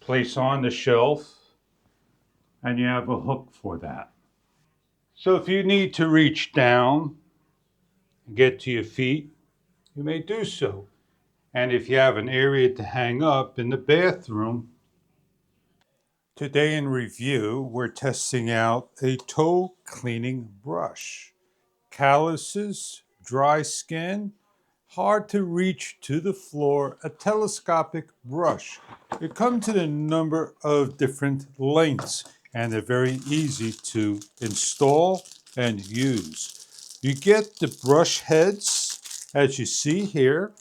place on the shelf, and you have a hook for that. So if you need to reach down and get to your feet, you may do so. And if you have an area to hang up in the bathroom. Today in review, we're testing out a toe cleaning brush. Calluses, dry skin, hard to reach to the floor, a telescopic brush. It comes in a number of different lengths and they're very easy to install and use. You get the brush heads, as you see here.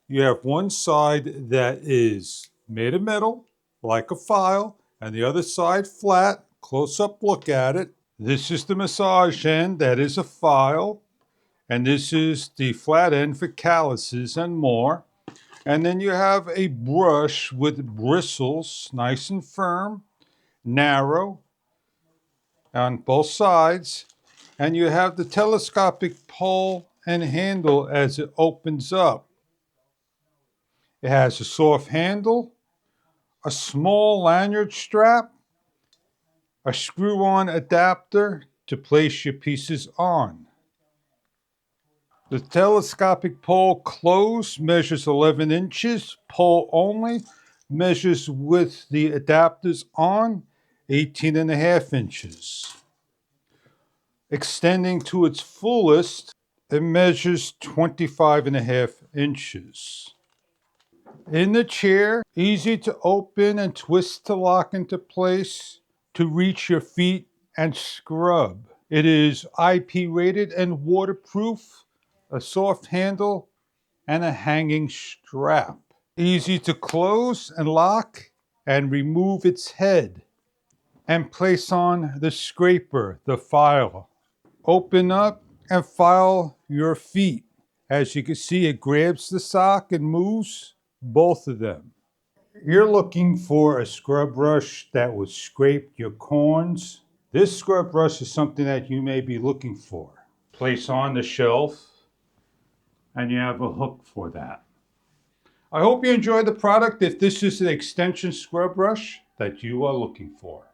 You have one side that is made of metal, like a file, and the other side flat. Close-up look at it. This is the massage end, that is a file. And this is the flat end for calluses and more. And then you have a brush with bristles, nice and firm, narrow on both sides. And you have the telescopic pole and handle as it opens up. It has a soft handle, a small lanyard strap, a screw-on adapter to place your pieces on. The telescopic pole closed measures 11 inches, pole only measures with the adapters on 18.5 inches. Extending to its fullest, it measures 25.5 inches. In the chair, easy to open and twist to lock into place to reach your feet and scrub. It is IP rated and waterproof, a soft handle, and a hanging strap. Easy to close and lock and remove its head and place on the scraper, the file. Open up and file your feet. As you can see, it grabs the sock and moves both of them. You're looking for a scrub brush that will scrape your corns. This scrub brush is something that you may be looking for. Place on the shelf, and you have a hook for that. I hope you enjoyed the product if this is an extension scrub brush that you are looking for.